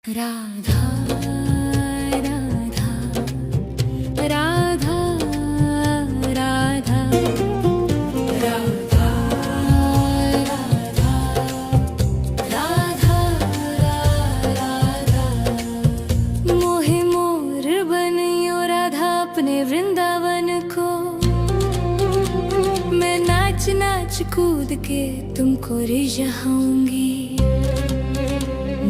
राधा राधा राधा राधा राधा राधा राधा मोहे मोर बनियो राधा अपने वृंदावन को। मैं नाच नाच कूद के तुमको रिझाऊंगी।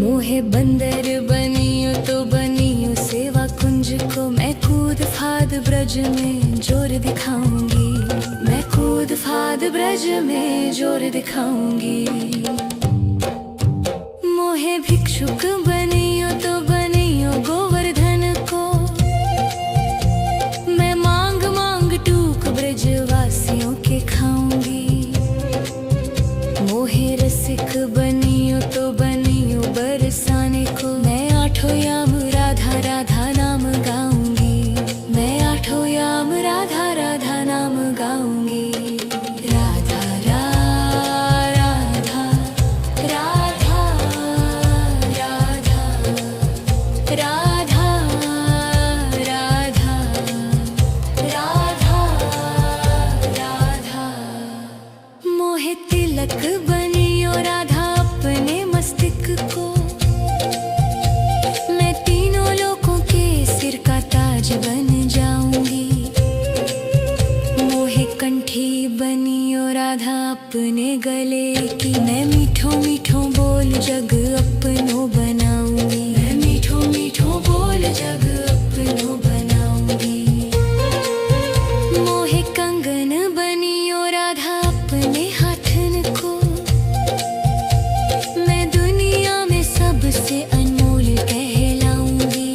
मोहे बंदर बनियो तो बनियो सेवा कुंज को। मैं कूद फाद ब्रज में जोर दिखाऊंगी। मैं कूद फाद ब्रज में जोर दिखाऊंगी। मोहे भिक्षुक बनियो तो बनियो गोवर्धन को। मैं मांग मांग टूक ब्रज वासियों के खाऊंगी। मोहे रसिक बनियो तो बनियो बरसाने को। मैं आठों याम राधा राधा नाम गाऊंगी। मैं आठों याम राधा राधा नाम गाऊंगी। राधा राधा राधा राधा राधा राधा राधा राधा मोहे तिलक बनियो राधा अपने मस्तिष्क को। मैं तीनों लोगों के सिर का ताज बन जाऊंगी। मोहे कंठी बनियो राधा अपने गले की। मैं मीठो मीठो बोल जग अपनो बनाऊंगी। मैं मीठो मीठो बोल जग अपनो बनाऊंगी। मोहे कंगन बनियो राधा अपने हाथन को। मैं दुनिया में सबसे अनमोल कहलाऊंगी।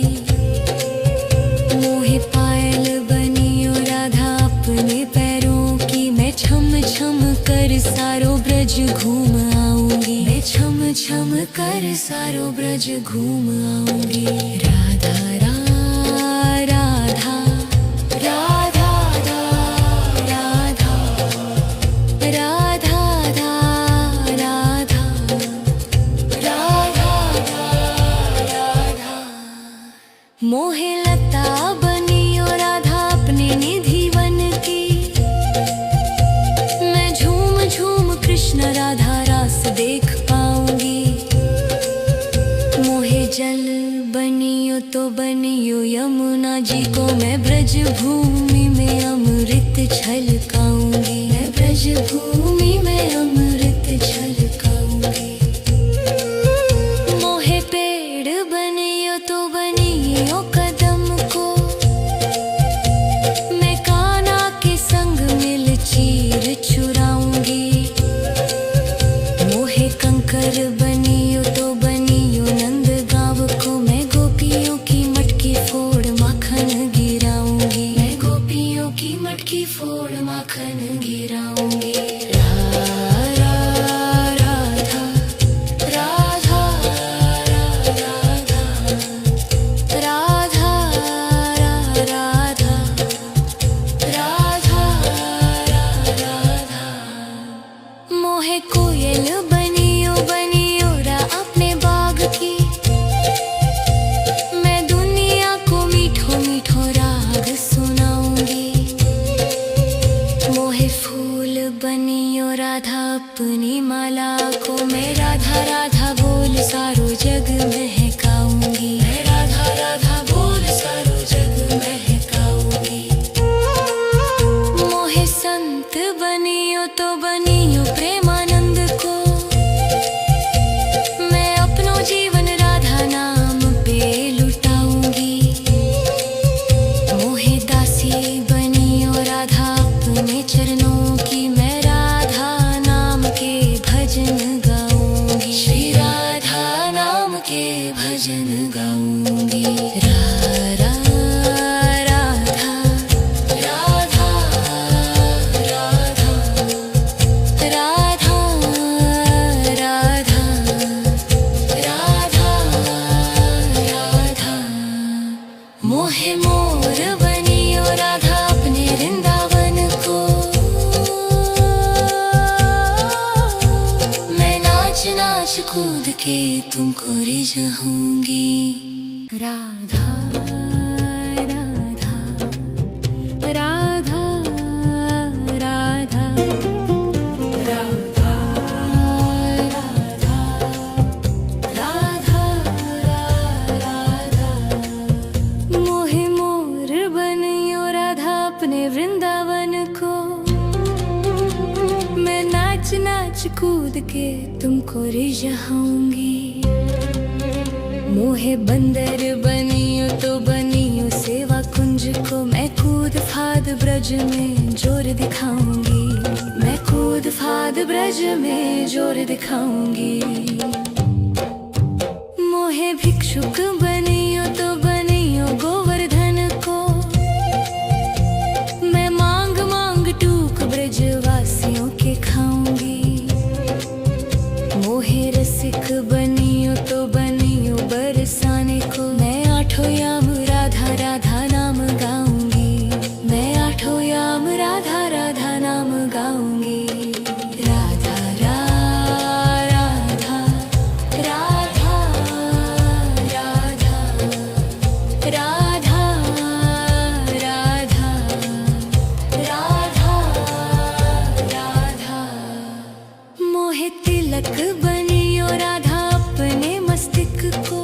मोहे पायल बनियो राधा अपने पैरों की। मैं छम छम कर सारो ब्रज घूम आऊंगी। मैं छम छम कर सारो ब्रज घूम आऊंगी। राधा राधा राधा राधा राधा राधा राधा राधा मोहे लता बनियो राधा अपने निधि वन की। मैं झूम झूम कृष्ण राधा रास देख पाऊंगी। मोहे जल बनियो तो बनियो यमुना जी को। मैं ब्रज भूमि में अमृत छलकाऊंगी। मैं ब्रज भूमि में अमृत छलकाऊंगी। मोहे पेड़ बनियो तो बनियो कदम को। मैं कान्हा के संग मिल चीर चुराऊंगी। मोहे कंकर बनियो तो बनियो नंद गांव को। मैं गोपियों की मटकी फोड़ माखन गिराऊंगी। मैं गोपियों की मटकी फोड़ माखन गिराऊंगी। राधा राधा राधा राधा राधा राधा मोहे कोयल बनियो बनियो रा अपने बाग की। मैं दुनिया को मीठो मीठो राग सुनाऊंगी। मोहे फूल बनियो राधा अपनी माला को। मैं राधा राधा बोल सारो जग महकाऊंगी। मैं राधा राधा बोल सारो जग महकाऊंगी। मोहे संत बनियो तो बनियो प्रेमानंद को। मैं अपनो जीवन राधा नाम पे लुटाऊंगी। मोहे दासी बनियो राधा अपने चरणों की। मैं राधा नाम के भजन गाऊंगी। श्री राधा नाम के भजन गाऊंगी। राधा राधा राधा राधा राधा राधा राधा मोहे मोर बनियो राधा अपने वृंदावन को। मैं नाच नाच कूद के तुमको रिझाऊंगी। राधा राधा राधा राधा राधा राधा राधा मोहे मोर बनियो राधा अपने वृंदावन को। मैं नाच नाच कूद के तुमको रिझाऊंगी। मोहे बंदर बनियो तो बनियो सेवा कुंज को। मैं कूद फाद ब्रज में जोर दिखाऊंगी। मैं कूद फाद ब्रज में जोर दिखाऊंगी। मोहे भिक्षुक बनियो तो बनियो गोवर्धन को। मैं मांग मांग टूक ब्रजवासियों के खाऊंगी। मोहे रसिक बनियो तो बनियो बरसाने को। मैं आठों याम राधा राधा नाम गाऊंगी। मैं आठों याम राधा राधा नाम गाऊंगी। राधा राधा राधा राधा राधा राधा राधा राधा मोहे तिलक बनियो राधा अपने मस्तिष्क को।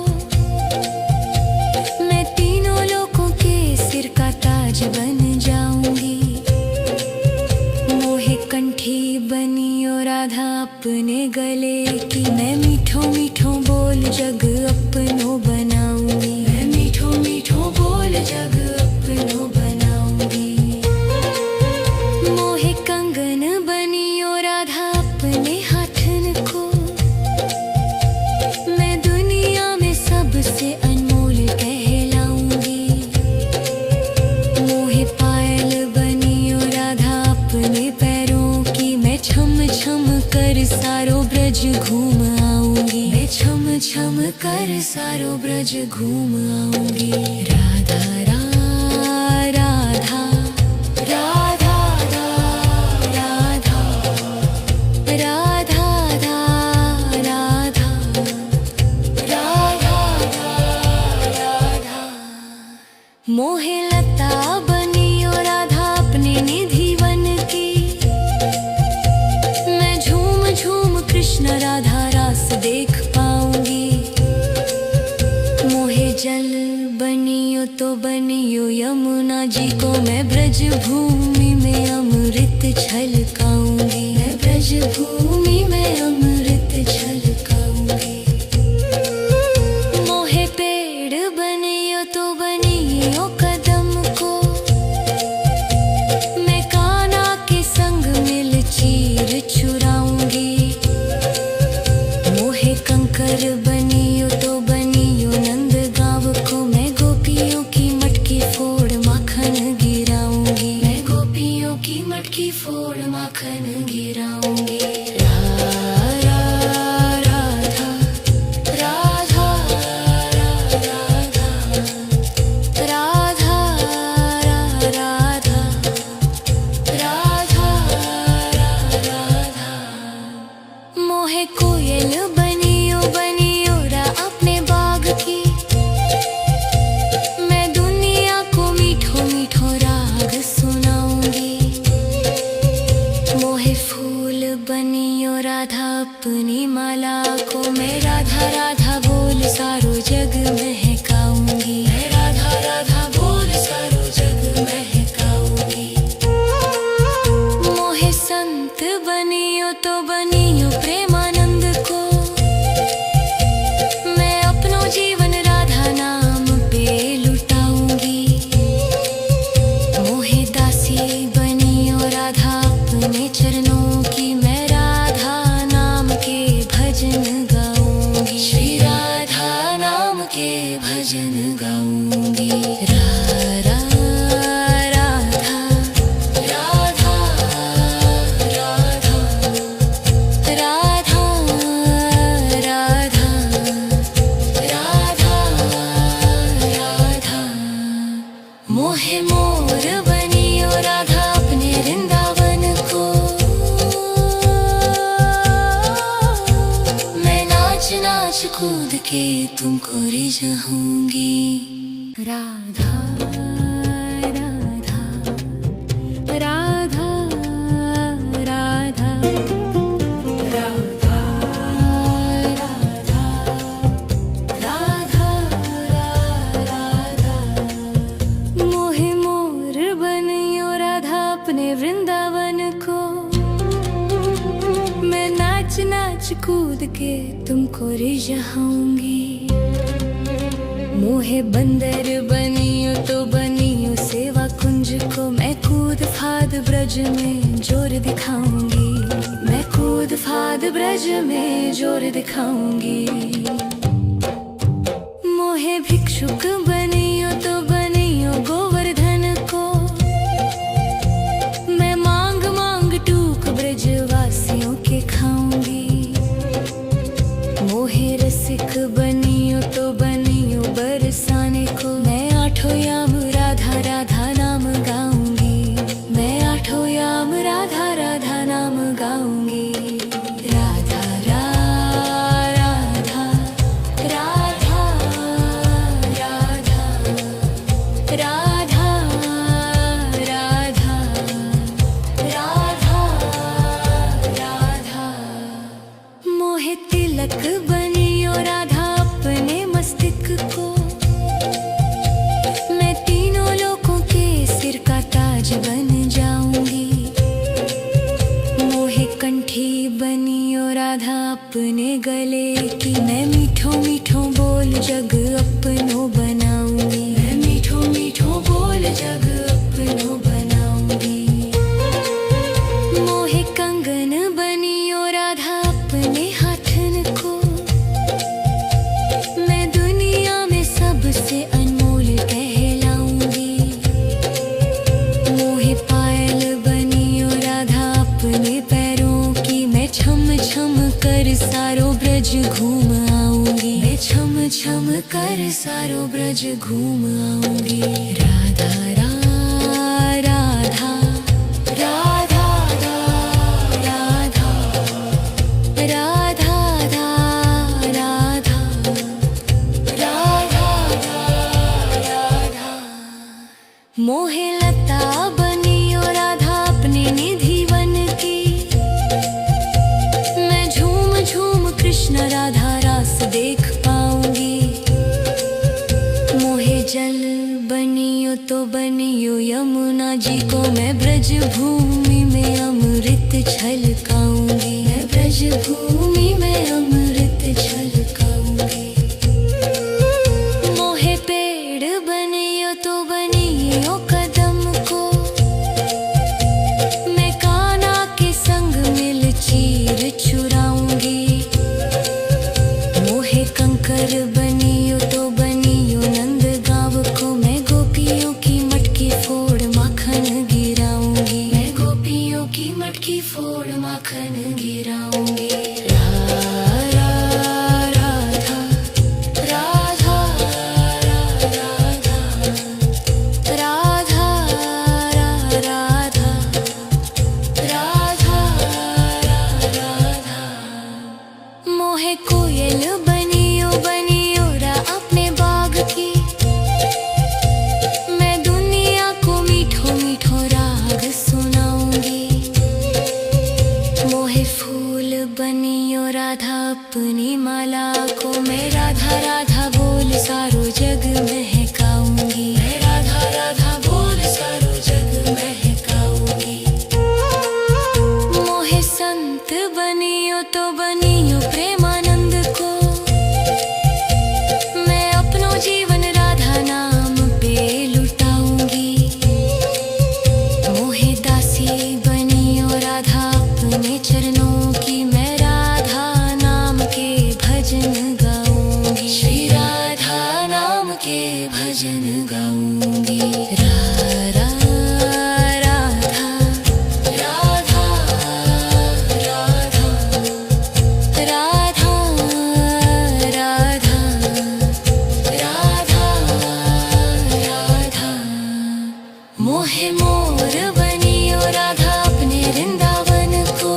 मैं तीनों लोगों के सिर का ताज बन जाऊंगी। मोहे कंठी बनियो राधा अपने गले की। मैं मीठो मीठो बोल जग अपनो बनाऊंगी। मैं मीठो मीठो बोल जग अपनो बनाऊंगी। मोहे कंगन बनियो राधा अपने हाथन को। मैं दुनिया में सबसे अनमोल कहलाऊंगी। मोहे पायल बनियो राधा अपने पैरों की। मैं छम छम कर सारो ब्रज घूम आऊंगी। मैं छम छम कर सारो ब्रज घूम आऊंगी। राधा राधा राधा राधा राधा राधा राधा राधा मोहे लता बनियो राधा अपने निधि वन की। मैं झूम झूम कृष्ण राधा रास देख पाऊंगी। मोहे जल बनियो तो बनियो यमुना जी को। मैं ब्रज भूमि में अमृत छलकाऊंगी। मैं ब्रज भूमि में अमृत छलकाऊंगी। मोहे पेड़ बनियो तो बनियो कदम को। मैं कान्हा के संग मिल चीर चुराऊंगी। मोहे कंकर बनियो तो बनियो नंद गांव को। मैं गोपियों की मटकी फोड़ माखन गिराऊंगी। मैं गोपियों की मटकी फोड़ माखन गिराऊंगी। राधा राधा राधा राधा राधा राधा राधा राधा मोहे कोयल बनियो बनियो रा अपने बाग की। मैं दुनिया को मीठो मीठो राग सुनाऊंगी। मोहे फूल बनियो राधा अपनी माला को। मैं राधा राधा बोल सारो जग महकाऊंगी। मैं राधा राधा बोल सारो जग महकाऊंगी। मोहे संत बनियो तो बनियो प्रेमानंद को। मैं अपनो जीवन राधा नाम पे लुटाऊंगी। मोहे दासी बनियो राधा अपने चरणों की। मैं राधा नाम के भजन गाऊंगी। श्री राधा नाम के भजन गाऊंगी। राधा राधा राधा राधा राधा राधा राधा राधा मोहे मोर बनियो राधा अपने वृंदावन को। मैं नाच नाच तुमको रिझाऊंगी। राधा राधा राधा राधा राधा राधा राधा मोहे मोर बनियो राधा अपने वृंदावन को। मैं नाच नाच कूद के तुमको रिझाऊंगी। मोहे बंदर बनियो तो बनियो सेवा कुंज को। मैं कूद फाद ब्रज में जोर दिखाऊंगी। मैं कूद फाद ब्रज में जोर दिखाऊंगी। मोहे भिक्षुक बनियो तो बनियो गोवर्धन को। मैं मांग मांग टूक ब्रजवासियों के खाऊंगी। मोहे रसिक बनियो तो बनियो बरसाने को। मैं आठों याम राधा राधा नाम गाऊंगी। मैं आठों याम राधा राधा नाम गाऊंगी। राधा राधा राधा राधा राधा राधा राधा राधा मोहे तिलक बनियो राधा अपने मस्तिष्क को। मैं तीनों लोगों के सिर का ताज बन जाऊंगी। मोहे कंठी बनियो राधा अपने गले की। मैं मीठो मीठो बोल जग अपनो बनाऊंगी। मैं मीठो मीठो बोल जग अपनो बनाऊंगी। मोहे कंगन बनियो राधा अपने हाथन को। मैं दुनिया में सबसे अनमोल कहलाऊंगी। मोहे पायल बनियो राधा अपने पैरों की। मैं छम छम कर सारो ब्रज घूम आऊंगी। मैं छम छम कर सारो ब्रज घूम आऊंगी। राधा राधा राधा राधा राधा राधा राधा राधा मोहे लता बनियो राधा अपने निधि वन की। मैं झूम झूम कृष्ण राधा रास देख पाऊंगी। मोहे जल बनियो तो बनियो यमुना जी को। मैं ब्रज भूमि में अमृत छलकाऊंगी। मैं ब्रज भूमि में अमृत छलकाऊंगी। मोहे पेड़ बनियो तो बनियो कदम को। मैं कान्हा के संग मिल चीर चुराऊंगी। मोहे कंकर बनियो तो बनियो नंद गाँव को। मैं गोपियों की मटकी फोड़ माखन गिराऊंगी। मैं गोपियों की मटकी फोड़ माखन गिराऊंगी। राधा राधा राधा राधा राधा राधा राधा राधा मोहे कोयल बनियो बनियो रा अपने बाग की। मैं दुनिया को मीठो मीठो राग सुनाऊंगी। मोहे फूल बनियो राधा अपनी माला को। मैं राधा राधा बोल सारो जग महकाऊंगी। मैं राधा राधा बोल सारो जग महकाऊंगी। मोहे संत बनियो तो बनियो प्रेमानंद को। मैं अपनो जीवन राधा नाम पे लुटाऊंगी। मोहे दासी बनियो राधा अपने चरणों की। मैं राधा नाम के भजन गाऊंगी। श्री राधा नाम के भजन गाऊंगी। राधा राधा राधा राधा राधा राधा राधा राधा मोहे मोर बनियो राधा अपने वृंदावन को।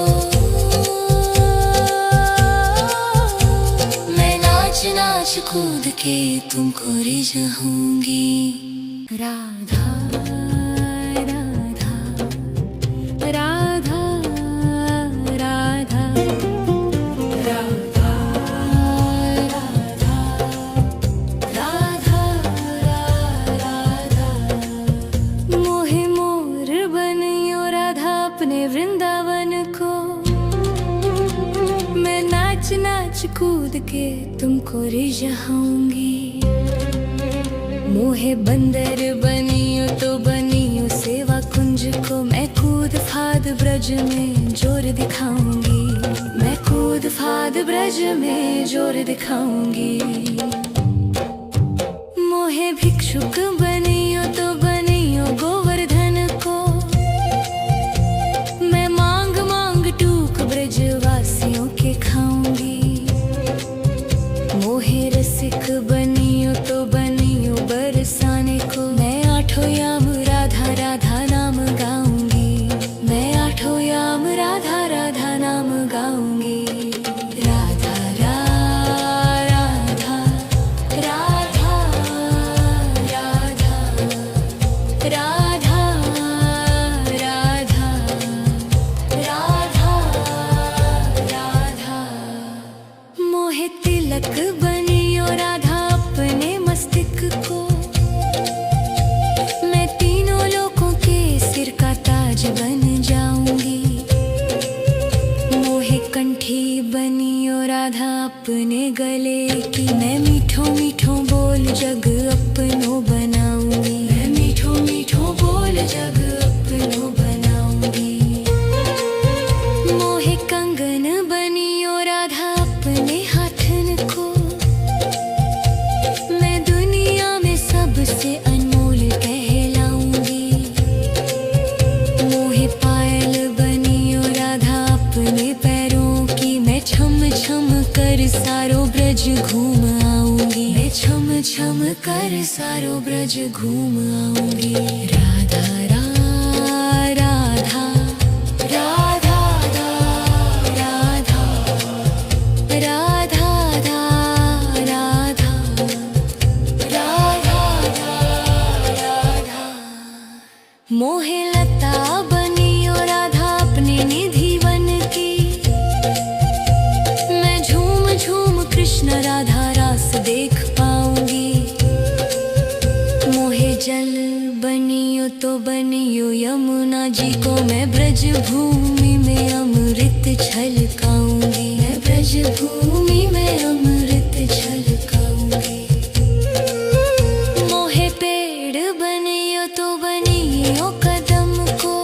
मैं नाच नाच कूद के तुमको रिझाऊंगी। राधा राधा राधा राधा राधा राधा राधा मोहे मोर बनियो राधा अपने वृंदावन को। मैं नाच नाच कूद के तुमको रिझाऊंगी। मोहे बंदर बनियो तो बनियो सेवा कुंज को। मैं कूद फाद ब्रज में जोर दिखाऊंगी। मैं कूद फाद ब्रज में जोर दिखाऊंगी। मोहे भिक्षुक बनियो तो बनियो गोवर्धन को। मैं मांग मांग टूक ब्रजवासियों के खाऊंगी। मोहे रसिक बनियो तो बनियो बरसाने को। मैं आठों याम राधा राधा नाम गाऊंगी। मैं आठों याम राधा राधा नाम गाऊंगी। राधा राधा राधा राधा राधा राधा राधा राधा मोहे तिलक बनियो राधा अपने मस्तिष्क को। मैं तीनों लोगों के सिर का ताज बन जाऊंगी। मोहे कंठी बनियो राधा अपने गले की। मैं मीठो मीठो बोल जग अपनो बनाऊंगी। मैं मीठो मीठो बोल जग अपनो बनाऊंगी। मोहे कंगन बनियो राधा अपने हाथन को। मैं दुनिया में सबसे अनमोल कहलाऊंगी। मोहे पायल बनियो राधा अपने पैरों की। मैं छम छम कर सारो ब्रज घूम आऊंगी। मैं छम छम कर सारो ब्रज घूम आऊंगी। राधा राधा राधा राधा राधा राधा राधा राधा मोहे लता बनियो राधा अपने निधि वन की। मैं झूम झूम कृष्ण राधा रास देख पाऊंगी। मोहे जल बनियो तो बनियो यमुना जी को। मैं ब्रज भूमि में अमृत छलकाऊंगी। मैं ब्रज भूमि में अमृत छलकाऊंगी। मोहे पेड़ बनियो तो बनियो कदम को।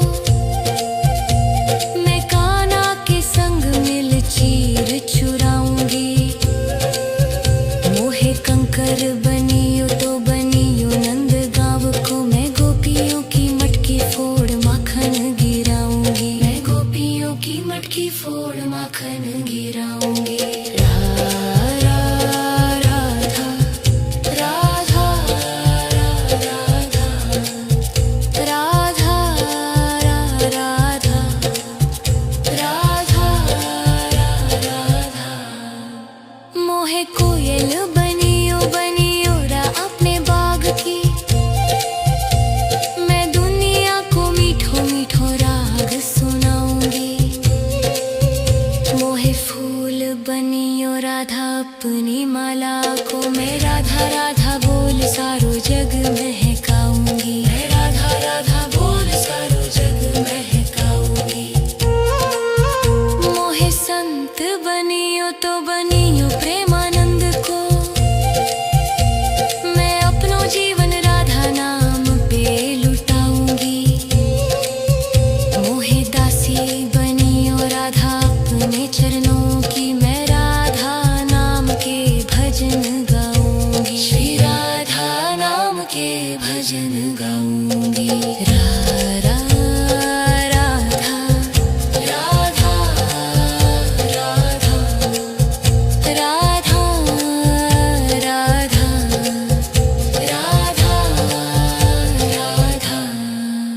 मैं कान्हा के संग मिल चीर चुराऊंगी। मोहे कंकर बनियो तो बनियो नंद गांव को। मैं गोपियों की मटकी फोड़ माखन गिराऊंगी। मैं गोपियों की मटकी फोड़ माखन गिराऊंगी। राधा राधा राधा राधा राधा राधा राधा राधा मोहे कोयल बनियो बनियो रा अपने बाग की। मैं दुनिया को मीठो मीठो राग सुनाऊंगी। मोहे फूल बनियो राधा अपनी माला को। मैं राधा राधा बोल सारो जग महकाऊंगी। मैं राधा राधा बोल सारो जग महकाऊंगी। मोहे संत बनियो तो बनियो प्रेमानंद को। मैं अपनो जीवन राधा नाम पे लुटाऊंगी। मोहे दासी बनियो राधा अपने चरणों की।